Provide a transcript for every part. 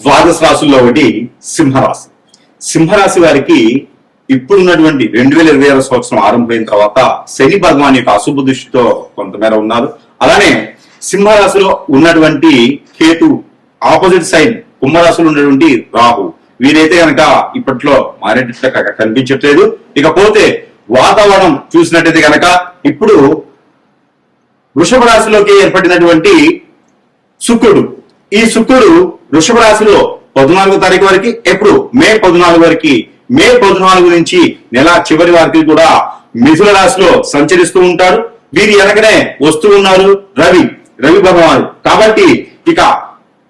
ద్వాదశ రాశుల్లో ఒకటి సింహరాశి. సింహరాశి వారికి ఇప్పుడున్నటువంటి 2026 సంవత్సరం ఆరంభమైన తర్వాత శని భగవాన్ యొక్క అశుభ దృష్టితో కొంతమేర ఉన్నారు. అలానే సింహరాశిలో ఉన్నటువంటి కేతు, ఆపోజిట్ సైడ్ కుంభరాశిలో ఉన్నటువంటి రాహు, వీరైతే కనుక ఇప్పట్లో మారేటట్టు కనిపించట్లేదు. ఇకపోతే వాతావరణం చూసినట్టయితే కనుక ఇప్పుడు వృషభ రాశిలోకి ఏర్పడినటువంటి శుక్రుడు, ఈ శుక్రుడు వృషభ రాశిలో 14వ తారీఖు వరకు, ఎప్పుడు మే 14 వరకు, మే 14 నుంచి నెల చివరి వరకు కూడా మిథున రాశిలో సంచరిస్తూ ఉంటారు. వీరి వెనకనే వస్తూ ఉన్నారు రవి భగవానుడు. కాబట్టి ఇక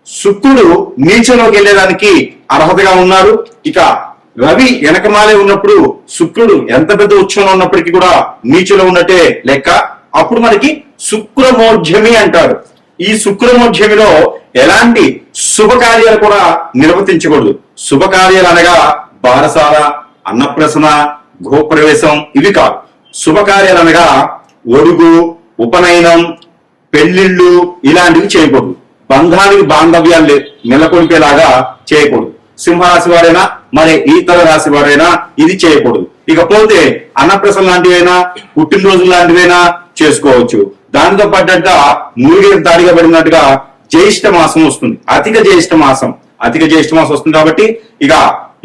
శుక్రుడు నీచలోకి వెళ్ళేదానికి అర్హతగా ఉన్నారు. ఇక రవి వెనకమాలే ఉన్నప్పుడు శుక్రుడు ఎంత పెద్ద ఉచ్చంలో ఉన్నప్పటికీ కూడా నీచలో ఉన్నట్టే లెక్క. అప్పుడు మనకి శుక్రమోర్జమి అంటారు. ఈ శుక్రమోర్జమిలో ఎలాంటి శుభకార్యాలు కూడా నిర్వర్తించకూడదు. శుభకార్యాలు అనగా బారసాల, అన్నప్రసన, గృహప్రవేశం ఇవి కాదు. శుభకార్యాలు అనగా ఒడుగు, ఉపనయనం, పెళ్లిళ్ళు ఇలాంటివి చేయకూడదు. బంధానికి బాంధవ్యాలు నెలకొల్పేలాగా చేయకూడదు. సింహరాశి వారైనా మరి ఇతర రాశి వారైనా ఇది చేయకూడదు. ఇకపోతే అన్నప్రసన లాంటివైనా, పుట్టినరోజులు లాంటివైనా చేసుకోవచ్చు. దానితో పాటుగా మూలిగే దాడిగా పడినట్టుగా జ్యేష్ఠ మాసం వస్తుంది, అధిక జ్యేష్ఠ మాసం వస్తుంది. కాబట్టి ఇక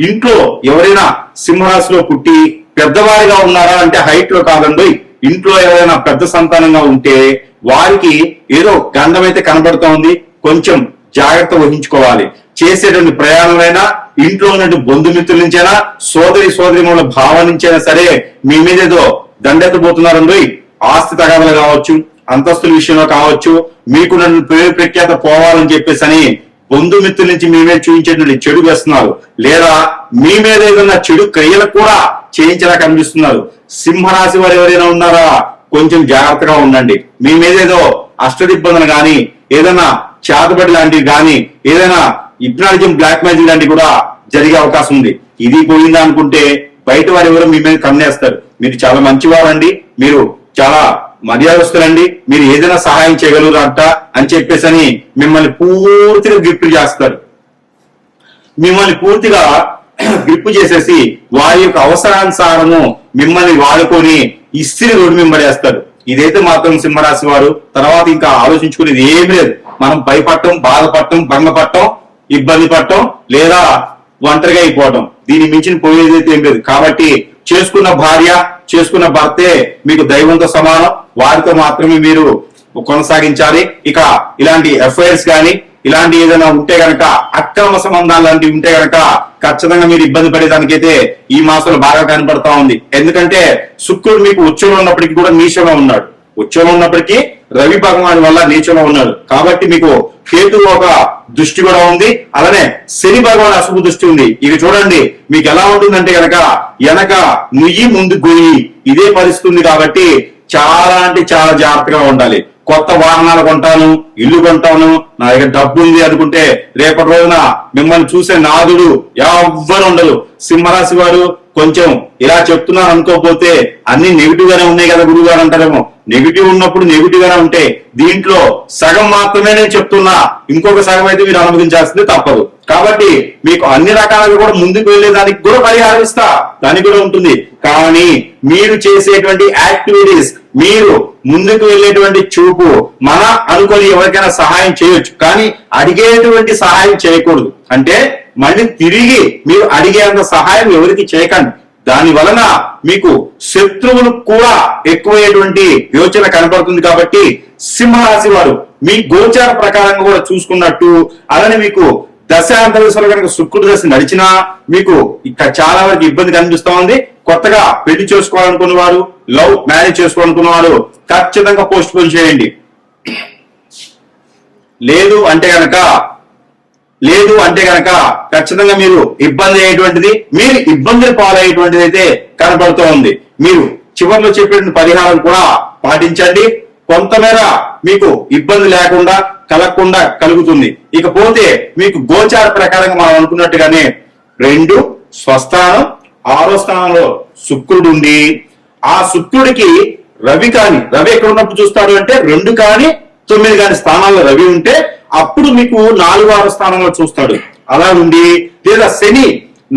ఇంట్లో ఎవరైనా సింహరాశిలో పుట్టి పెద్దవారిగా ఉన్నారా అంటే హైట్ లో కాదండి, ఇంట్లో ఎవరైనా పెద్ద సంతానంగా ఉంటే వారికి ఏదో గండం అయితే కనబడుతోంది, కొంచెం జాగ్రత్త వహించుకోవాలి. చేసేటువంటి ప్రయాణాలైనా, ఇంట్లో ఉన్నటువంటి బంధుమిత్రుల నుంచైనా, సోదరిమూల భావం నుంచైనా సరే మీ మీద ఏదో దండెత్తబోతున్నారండి. ఆస్తి తగాదాలు కావచ్చు, అంతస్తుల విషయంలో కావచ్చు, మీకున్న పేరు ప్రఖ్యాత పోవాలని చెప్పేసి అని బంధుమిత్రుల నుంచి మీ మీద చూపించేటువంటి చెడు వేస్తున్నారు, లేదా మీ మీద ఏదైనా చెడు క్రియలకు కూడా చేయించడానికి కనిపిస్తున్నారు. సింహరాశి వారు ఎవరైనా ఉన్నారా, కొంచెం జాగ్రత్తగా ఉండండి. మీ మీద ఏదో అష్టదిబ్బందులు కానీ, ఏదైనా చేతబడి లాంటివి కానీ, ఏదైనా హిప్నాటిజం, బ్లాక్ మ్యాజిక్ లాంటివి కూడా జరిగే అవకాశం ఉంది. ఇది పోయిందా అనుకుంటే బయట వారు ఎవరో మీ మీద కన్నేస్తారు. మీరు చాలా మంచివారండి, మీరు చాలా మర్యాదస్తులండి, మీరు ఏదైనా సహాయం చేయగలరంట అని చెప్పేసి అని మిమ్మల్ని పూర్తిగా గ్రిప్ చేస్తారు. మిమ్మల్ని పూర్తిగా గ్రిప్ చేసేసి వారి యొక్క అవసరానుసారము మిమ్మల్ని వాడుకొని ఇస్త్రీ రోడ్డు మీద పడేస్తారు. ఇదైతే మాత్రం సింహరాశి వారు తర్వాత ఇంకా ఆలోచించుకునేది ఏమి లేదు. మనం భయపడటం, బాధపడటం, భంగపడటం, ఇబ్బంది పడటం, లేదా ఒంటరిగా అయిపోవటం, దీన్ని మించిన పోయేదైతే ఏం లేదు. కాబట్టి చేసుకున్న భార్య, చేసుకున్న భర్తే మీకు దైవంతో సమానం, వారితో మాత్రమే మీరు కొనసాగించాలి. ఇక ఇలాంటి ఎఫ్ఐఆర్స్ కానీ, ఇలాంటి ఏదైనా ఉంటే గనక, అక్రమ సంబంధాలు లాంటివి ఉంటే గనక ఖచ్చితంగా మీరు ఇబ్బంది పడేదానికైతే ఈ మాసంలో బాగా కనపడతా ఉంది. ఎందుకంటే శుక్రుడు మీకు ఉచ్చలో ఉన్నప్పటికీ కూడా నీచంగా ఉన్నాడు. ఉచ్చలో ఉన్నప్పటికీ రవి భగవాన్ వల్ల నీచంగా ఉన్నాడు. కాబట్టి మీకు కేతు ఒక దృష్టి కూడా ఉంది, అలానే శని భగవాన్ అశుభ దృష్టి ఉంది. ఇవి చూడండి మీకు ఎలా ఉంటుందంటే గనక వెనక నుయ్యి ముందు గొయ్యి, ఇదే పరిస్థితి ఉంది. కాబట్టి చాలా అంటే చాలా జాగ్రత్తగా ఉండాలి. కొత్త వాహనాలు కొంటాను, ఇల్లు కొంటాను, నా దగ్గర డబ్బు ఉంది అనుకుంటే రేపటి రోజున మిమ్మల్ని చూసే నాదుడు ఎవ్వరు ఉండదు. సింహరాశి వారు కొంచెం ఇలా చెప్తున్నారు అనుకోకపోతే అన్ని నెగిటివ్ గానే ఉన్నాయి కదా గురువు గారు అంటారేమో. నెగిటివ్ ఉన్నప్పుడు నెగిటివ్ గానే ఉంటాయి. దీంట్లో సగం మాత్రమే నేను చెప్తున్నా, ఇంకొక సగం అయితే మీరు అనుమతించాల్సింది తప్పదు. కాబట్టి మీకు అన్ని రకాలుగా కూడా ముందుకు వెళ్ళేదానికి కూడా పరిహారం ఇస్తా, దానికి కూడా ఉంటుంది. కానీ మీరు చేసేటువంటి యాక్టివిటీస్, మీరు ముందుకు వెళ్ళేటువంటి చూపు, మన అనుకొని ఎవరికైనా సహాయం చేయొచ్చు, కానీ అడిగేటువంటి సహాయం చేయకూడదు. అంటే మళ్ళీ తిరిగి మీరు అడిగేంత సహాయం ఎవరికి చేయకండి. దాని వలన మీకు శత్రువులు కూడా ఎక్కువయ్యేటువంటి యోచన కనపడుతుంది. కాబట్టి సింహరాశి వారు మీ గోచార ప్రకారంగా కూడా చూసుకున్నట్టు, అలానే మీకు దశాంతర దశలో కనుక శుక్రుడు దశ నడిచినా మీకు ఇక్కడ చాలా వరకు ఇబ్బంది కనిపిస్తా ఉంది. కొత్తగా పెళ్లి చేసుకోవాలనుకున్న వారు, లవ్ మ్యారేజ్ చేసుకోవాలనుకున్న వారు ఖచ్చితంగా పోస్ట్ పోన్ చేయండి. లేదు అంటే గనక ఖచ్చితంగా మీరు ఇబ్బంది అయ్యేటువంటిది, మీరు ఇబ్బందులు పాలయ్యేటువంటిది అయితే కనపడుతూ ఉంది. మీరు చివరిలో చెప్పిన పరిహారం కూడా పాటించండి. కొంతమేర మీకు ఇబ్బంది లేకుండా కలగకుండా కలుగుతుంది. ఇకపోతే మీకు గోచార ప్రకారంగా మనం అనుకున్నట్టుగానే 2 స్వస్థానం 6వ స్థానంలో శుక్రుడు ఉండి, ఆ శుక్రుడికి రవి ఎక్కడ ఉన్నప్పుడు చూస్తాడు అంటే 2 కానీ 9 కానీ స్థానాల్లో రవి ఉంటే అప్పుడు మీకు 4వ స్థానంలో చూస్తాడు. అలా ఉండి లేదా శని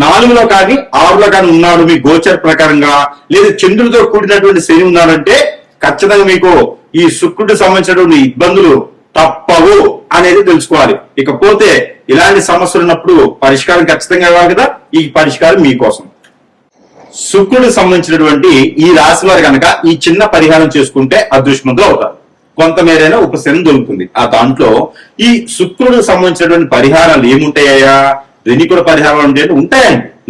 4లో కానీ 6లో కానీ ఉన్నాడు మీ గోచర ప్రకారంగా, లేదా చంద్రుడితో కూడినటువంటి శని ఉన్నాడంటే ఖచ్చితంగా మీకు ఈ శుక్రుడికి సంబంధించినటువంటి ఇబ్బందులు తప్పవు అనేది తెలుసుకోవాలి. ఇకపోతే ఇలాంటి సమస్యలు ఉన్నప్పుడు పరిష్కారం ఖచ్చితంగా కావాలి కదా, ఈ పరిష్కారం మీకోసం. శుక్రుడికి సంబంధించినటువంటి ఈ రాశి వారు కనుక ఈ చిన్న పరిహారం చేసుకుంటే అదృష్టవంతులు అవుతారు. కొంతమేరైనా ఉపశమనం దొరుకుతుంది. ఆ దాంట్లో ఈ శుక్రుడికి సంబంధించినటువంటి పరిహారాలు ఏముంటాయా, రెనికుల పరిహారాలు అంటే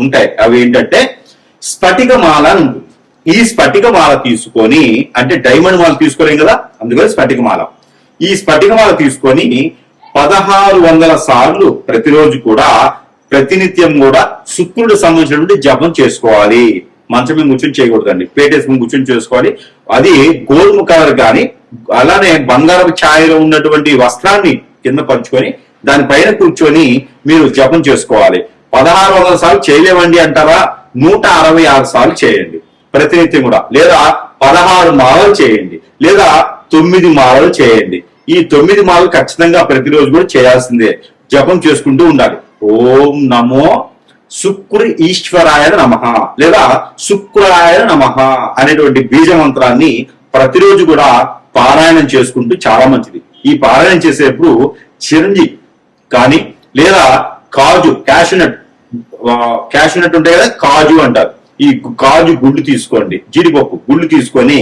ఉంటాయి. అవి ఏంటంటే స్ఫటికమాల అని ఉంటుంది. ఈ స్ఫటికమాల తీసుకొని, అంటే డైమండ్ మాల తీసుకోలేం కదా, అందుకని స్ఫటికమాల. ఈ స్ఫటికమాల తీసుకొని 1600 సార్లు ప్రతిరోజు కూడా ప్రతినిత్యం కూడా శుక్రుడు సంబంధించినటువంటి జపం చేసుకోవాలి. మంచం మీద కూర్చొని చేయకూడదండి, పేటేసుకుని కూర్చొని చేసుకోవాలి. అది గోధుమ కలర్ కానీ అలానే బంగారపు ఛాయలో ఉన్నటువంటి వస్త్రాన్ని కింద పరుచుకొని దానిపైన కూర్చొని మీరు జపం చేసుకోవాలి. 1600 సార్లు చేయలేమండి అంటారా, 166 సార్లు చేయండి ప్రతినిత్యం కూడా, లేదా 16 మాలలు చేయండి, లేదా 9 మాలలు చేయండి. ఈ 9 మాలలు ఖచ్చితంగా ప్రతిరోజు కూడా చేయాల్సిందే, జపం చేసుకుంటూ ఉండాలి. ఓం నమో శుక్ర ఈశ్వరాయ నమః లేదా శుక్రాయ నమః అనేటువంటి బీజ మంత్రాన్ని ప్రతిరోజు కూడా పారాయణం చేసుకుంటూ చాలా మంచిది. ఈ పారాయణం చేసేప్పుడు చిరంజి కానీ లేదా కాజు క్యాషనట్ ఉంటాయి కదా, కాజు అంటారు. ఈ కాజు గుళ్ళు తీసుకోండి, జీడిపప్పు గుళ్ళు తీసుకొని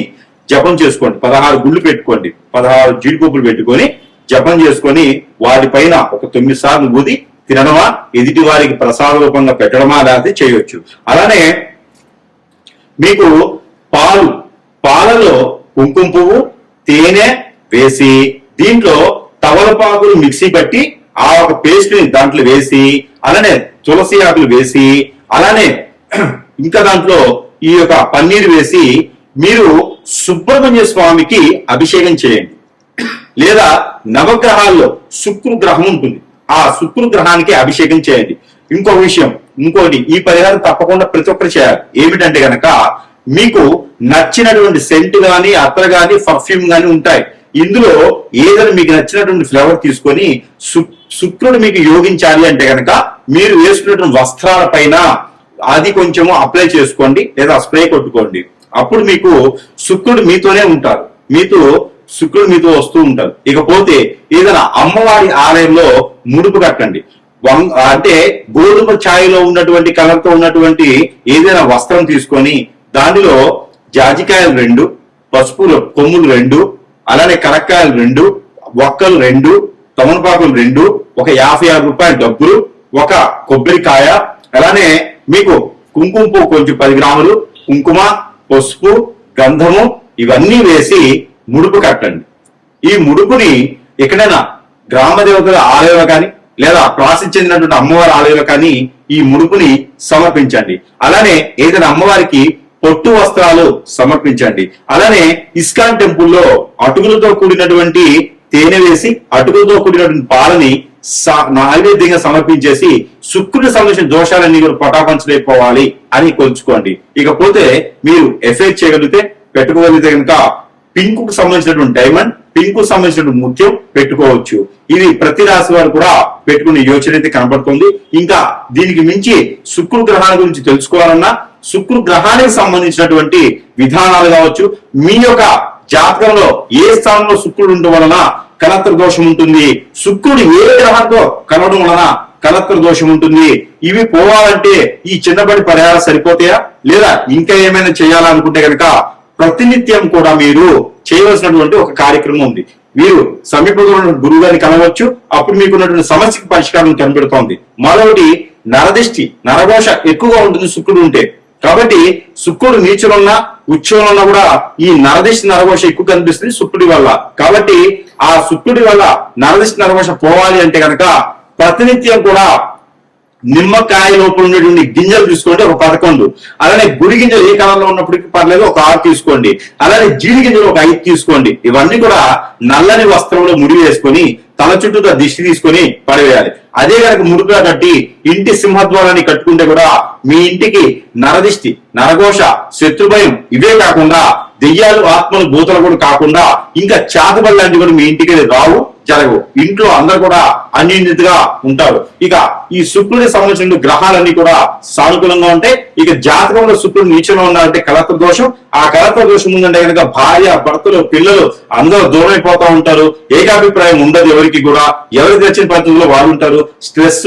జపం చేసుకోండి. 16 గుళ్ళు పెట్టుకోండి, 16 జీడిపప్పులు పెట్టుకొని జపం చేసుకొని వాటిపైన ఒక 9 సార్లు ఊది తినడమా, ఎదుటి వారికి ప్రసాద రూపంగా పెట్టడమా లేకపోతే చేయొచ్చు. అలానే మీకు పాలలో కుంకుమ పువ్వు తేనె వేసి దీంట్లో తవలపాకులు మిక్సీ పట్టి ఆ ఒక పేస్ట్ ని దాంట్లో వేసి, అలానే తులసి ఆకులు వేసి, అలానే ఇంకా దాంట్లో ఈ యొక్క పన్నీరు వేసి మీరు సుబ్రహ్మణ్య స్వామికి అభిషేకం చేయండి. లేదా నవగ్రహాల్లో శుక్ర గ్రహం ఉంటుంది, ఆ శుక్ర గ్రహానికి అభిషేకం చేయండి. ఇంకోటి ఈ పరిహారం తప్పకుండా ప్రతి ఒక్కరు చేయాలి. ఏమిటంటే గనక మీకు నచ్చినటువంటి సెంట్ గాని అత్తర్ గాని పర్ఫ్యూమ్ గాని ఉంటాయి. ఇందులో ఏదైనా మీకు నచ్చినటువంటి ఫ్లేవర్ తీసుకొని శుక్రుడు మీకు యోగించాలి అంటే గనక మీరు వేసుకున్నటువంటి వస్త్రాల పైన అది కొంచెము అప్లై చేసుకోండి, లేదా స్ప్రే కొట్టుకోండి. అప్పుడు మీకు శుక్రుడు మీతోనే ఉంటారు, శుక్రుడు మీతో వస్తూ ఉంటారు. ఇకపోతే ఏదైనా అమ్మవారి ఆలయంలో ముడుపు కట్టండి. అంటే గోధుమ ఛాయలో ఉన్నటువంటి కలర్తో ఉన్నటువంటి ఏదైనా వస్త్రం తీసుకొని దానిలో జాజికాయలు 2, పసుపు కొమ్ములు 2, అలానే కరక్కాయలు 2, ఒక్కలు 2, తమలపాకులు 2, ఒక 56 రూపాయల డబ్బులు, ఒక కొబ్బరికాయ, అలానే మీకు కుంకుమ పువ్వు కొంచెం 10 గ్రాములు, కుంకుమ, పసుపు, గంధము ఇవన్నీ వేసి ముడుపు కట్టండి. ఈ ముడుపుని ఎక్కడైనా గ్రామ దేవతల ఆలయంలో కానీ లేదా ప్రాసిద్ధి చెందినటువంటి అమ్మవారి ఆలయంలో కానీ ఈ ముడుపుని సమర్పించండి. అలానే ఏదైనా అమ్మవారికి పొట్టు వస్త్రాలు సమర్పించండి. అలానే ఇస్కాన్ టెంపుల్లో అటుకులతో కూడినటువంటి తేనె వేసి అటుకులతో కూడినటువంటి పాలని నైవేద్యంగా సమర్పించేసి శుక్రుడికి సంబంధించిన దోషాలన్నీ కూడా పటాపంచలేకపోవాలి అని కొలుచుకోండి. ఇకపోతే మీరు ఎఫెక్ట్ చేయగలిగితే పెట్టుకోగలిగితే కనుక పింక్ కు సంబంధించినటువంటి డైమండ్, పింక్ కు సంబంధించినటువంటి ముత్యం పెట్టుకోవచ్చు. ఇది ప్రతి రాశి వారు కూడా పెట్టుకునే యోచన అయితే కనబడుతుంది. ఇంకా దీనికి మించి శుక్ర గ్రహాల గురించి తెలుసుకోవాలన్నా శుక్ర గ్రహానికి సంబంధించినటువంటి విధానాలు కావచ్చు, మీ యొక్క జాతకంలో ఏ స్థానంలో శుక్రుడు ఉండడం వలన కలత్ర దోషం ఉంటుంది, శుక్రుడు ఏ గ్రహంతో కలవడం వలన కలత్ర దోషం ఉంటుంది, ఇవి పోవాలంటే ఈ చిన్నబడి పరిహారం సరిపోతాయా లేదా ఇంకా ఏమైనా చేయాలనుకుంటే కనుక ప్రతినిత్యం కూడా మీరు చేయవలసినటువంటి ఒక కార్యక్రమం ఉంది. మీరు సమీపంలో ఉన్న గురువు గారిని కలవచ్చు, అప్పుడు మీకున్నటువంటి సమస్యకు పరిష్కారం కనబడుతోంది. మరొకటి నరదిష్టి, నరఘోష ఎక్కువగా ఉంటుంది శుక్రుడు ఉంటే. కాబట్టి శుక్రుడు నీచులున్నా ఉచ్చంలో కూడా ఈ నరదిష్టి నరఘోష ఎక్కువ కనిపిస్తుంది శుక్రుడి వల్ల. కాబట్టి ఆ శుక్రుడి వల్ల నరదిష్టి నరఘోష పోవాలి అంటే కనుక ప్రతినిత్యం కూడా నిమ్మకాయ లోపల ఉండేటువంటి గింజలు తీసుకోండి ఒక 11, అలానే గుడి గింజలు ఏ కాలంలో ఉన్నప్పటికీ పర్లేదు ఒక 6 తీసుకోండి, అలానే జీడి గింజలు ఒక 5 తీసుకోండి. ఇవన్నీ కూడా నల్లని వస్త్రంలో ముడి వేసుకొని తల చుట్టూ దిష్టి తీసుకొని పడవేయాలి. అదే కనుక ముడుగా కట్టి ఇంటి సింహద్వారాన్ని కట్టుకుంటే కూడా మీ ఇంటికి నరదిష్టి, నరఘోష, శత్రుభయం ఇవే కాకుండా దెయ్యాలు, ఆత్మలు, భూతలు కూడా కాకుండా ఇంకా చేతబడి లాంటివి కూడా మీ ఇంటికి రావు, జరగవు. ఇంట్లో అందరు కూడా అన్యోన్యతగా ఉంటారు. ఇక ఈ శుక్రుడికి సంబంధించిన గ్రహాలన్నీ కూడా సానుకూలంగా ఉంటాయి. ఇక జాతకంలో శుక్రుడు నీచంలో ఉన్నారంటే కలత్ర దోషం. ఆ కలత్ర దోషం ఉందంటే కనుక భార్య భర్తలు పిల్లలు అందరూ దూరం అయిపోతా ఉంటారు. ఏకాభిప్రాయం ఉండదు ఎవరికి కూడా. ఎవరికి తెచ్చిన పరిస్థితుల్లో వాళ్ళు ఉంటారు. స్ట్రెస్,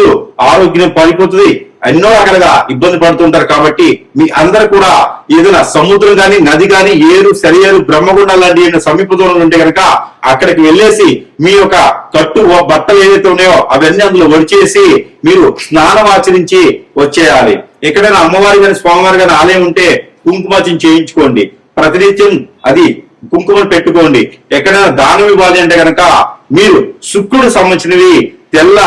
ఆరోగ్యం పడిపోతుంది. ఎన్నో రకాలుగా ఇబ్బంది పడుతుంటారు. కాబట్టి మీ అందరు కూడా ఏదైనా సముద్రం గాని నది గాని ఏరు సరియేరు బ్రహ్మగుండం లాంటి సమీప దూరంలో ఉంటే కనుక అక్కడికి వెళ్ళేసి మీ యొక్క కట్టు బట్టలు ఏదైతే ఉన్నాయో అవన్నీ అందులో ఒడిచేసి మీరు స్నానం ఆచరించి వచ్చేయాలి. ఎక్కడైనా అమ్మవారి గాని స్వామివారి గాని ఆలయం ఉంటే కుంకుమార్చన చేయించుకోండి. ప్రతినిత్యం అది కుంకుమను పెట్టుకోండి. ఎక్కడైనా దానం ఇవ్వాలి అంటే కనుక మీరు శుక్రుడికి సంబంధించినవి తెల్ల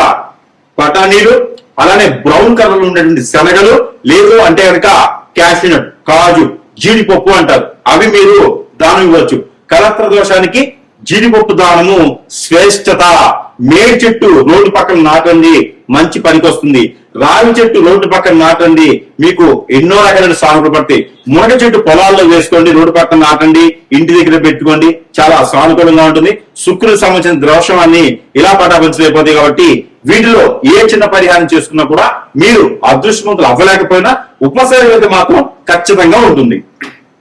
బఠానీలు, అలానే బ్రౌన్ కలర్ లో ఉండేటువంటి శనగలు, లేదు అంటే కనుక క్యాషినట్, కాజు, జీడిపప్పు అంటారు, అవి మీరు దానం ఇవ్వచ్చు. కలత్ర దోషానికి జీడిపప్పు దానము శ్రేష్టత. మేడి చెట్టు రోడ్డు పక్కన నాటండి, మంచి పనికి వస్తుంది. రావి చెట్టు రోడ్డు పక్కన నాటండి, మీకు ఎన్నో రకాలైన సానుకూల పడతాయి. మునగ చెట్టు పొలాల్లో వేసుకోండి, రోడ్డు పక్కన నాటండి, ఇంటి దగ్గర పెట్టుకోండి, చాలా సానుకూలంగా ఉంటుంది. శుక్రుడికి సంబంధించిన దోషాన్ని ఇలా పటాపంచలేకపోతాయి. కాబట్టి వీటిలో ఏ చిన్న పరిహారం చేసుకున్నా కూడా మీరు అదృష్టవంతులు అవ్వలేకపోయినా ఉపశమనం మాత్రం ఖచ్చితంగా ఉంటుంది.